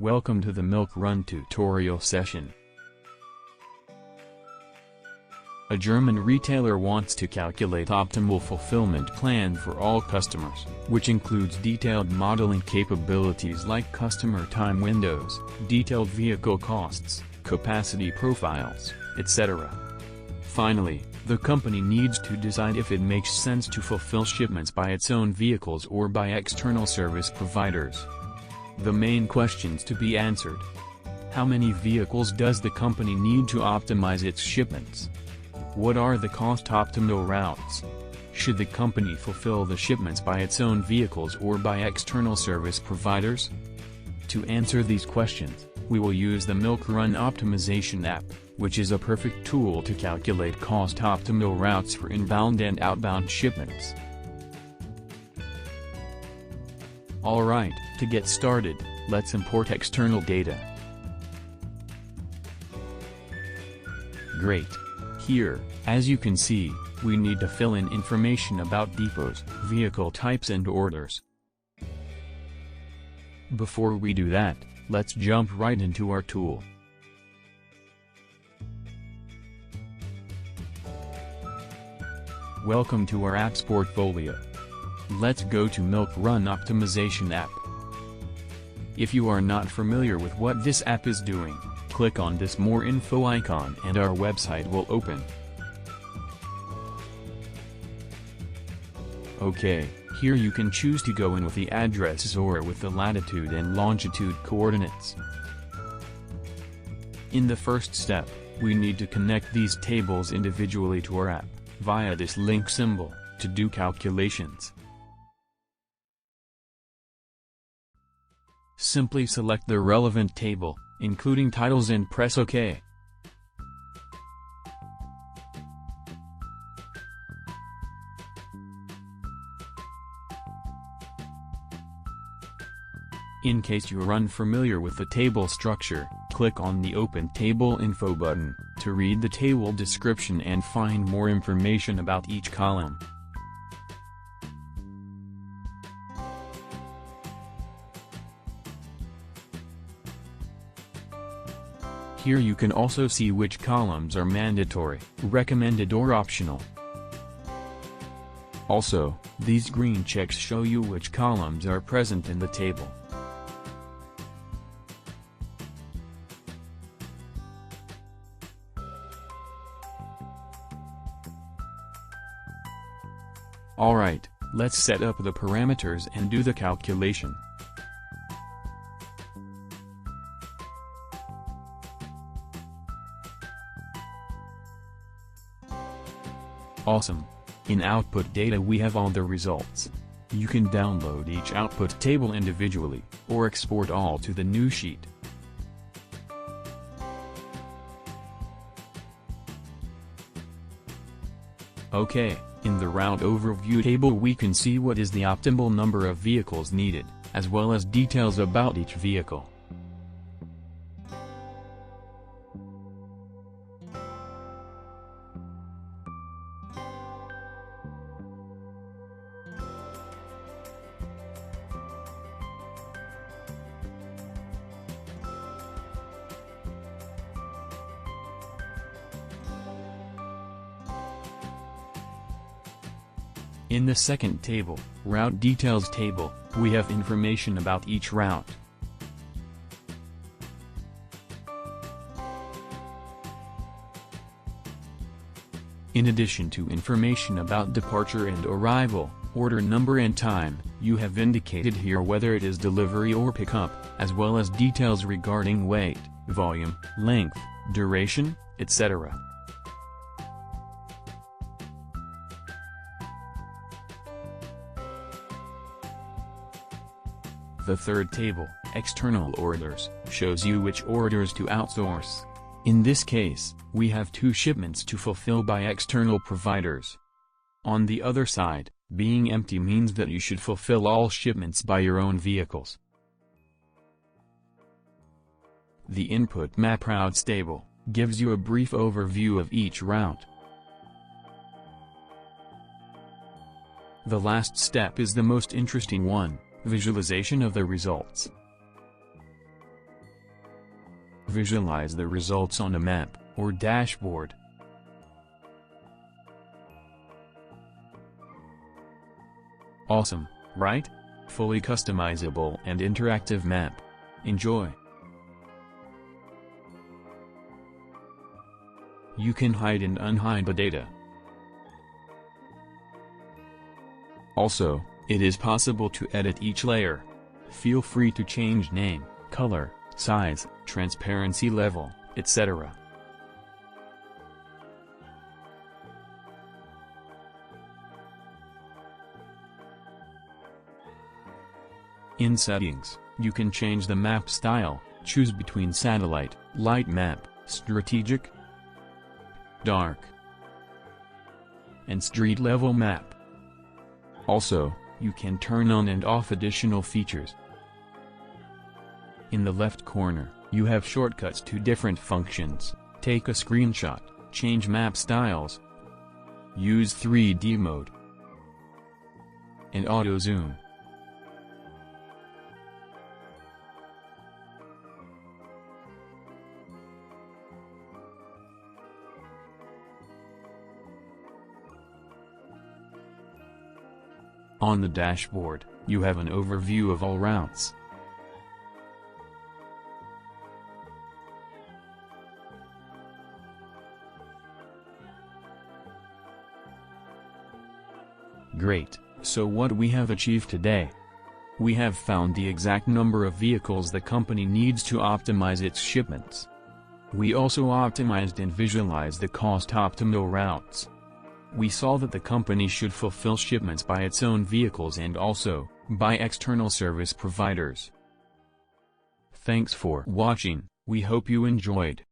Welcome to the Milkrun tutorial session. A German retailer wants to calculate optimal fulfillment plan for all customers, which includes detailed modeling capabilities like customer time windows, detailed vehicle costs, capacity profiles, etc. Finally, the company needs to decide if it makes sense to fulfill shipments by its own vehicles or by external service providers. The main questions to be answered: how many vehicles does the company need to optimize its shipments? What are the cost-optimal routes? Should the company fulfill the shipments by its own vehicles or by external service providers? To answer these questions, we will use the Milkrun optimization app, which is a perfect tool to calculate cost-optimal routes for inbound and outbound shipments. Alright, to get started, let's import external data. Great. Here, as you can see, we need to fill in information about depots, vehicle types and orders. Before we do that, let's jump right into our tool. Welcome to our apps portfolio. Let's go to Milkrun Optimization app. If you are not familiar with what this app is doing, click on this More Info icon and our website will open. Okay, here you can choose to go in with the addresses or with the latitude and longitude coordinates. In the first step, we need to connect these tables individually to our app, via this link symbol, to do calculations. Simply select the relevant table, including titles, and press OK. In case you are unfamiliar with the table structure, click on the Open Table Info button, to read the table description and find more information about each column. Here you can also see which columns are mandatory, recommended or optional. Also, these green checks show you which columns are present in the table. Alright, let's set up the parameters and do the calculation. Awesome. In output data we have all the results. You can download each output table individually, or export all to the new sheet. Okay, in the route overview table we can see what is the optimal number of vehicles needed, as well as details about each vehicle. In the second table, Route Details table, we have information about each route. In addition to information about departure and arrival, order number and time, you have indicated here whether it is delivery or pickup, as well as details regarding weight, volume, length, duration, etc. The third table, External Orders, shows you which orders to outsource. In this case, we have 2 shipments to fulfill by external providers. On the other side, being empty means that you should fulfill all shipments by your own vehicles. The Input Map Routes table gives you a brief overview of each route. The last step is the most interesting one: visualization of the results. Visualize the results on a map or dashboard. Awesome, right? Fully customizable and interactive map. Enjoy! You can hide and unhide the data. Also, it is possible to edit each layer. Feel free to change name, color, size, transparency level, etc. In Settings, you can change the map style, choose between Satellite, Light Map, Strategic, Dark, and Street Level Map. Also, you can turn on and off additional features. In the left corner, you have shortcuts to different functions. Take a screenshot, change map styles, use 3D mode, and auto zoom. On the dashboard, you have an overview of all routes. Great, so what we have achieved today? We have found the exact number of vehicles the company needs to optimize its shipments. We also optimized and visualized the cost-optimal routes. We saw that the company should fulfill shipments by its own vehicles and also by external service providers. Thanks for watching, we hope you enjoyed.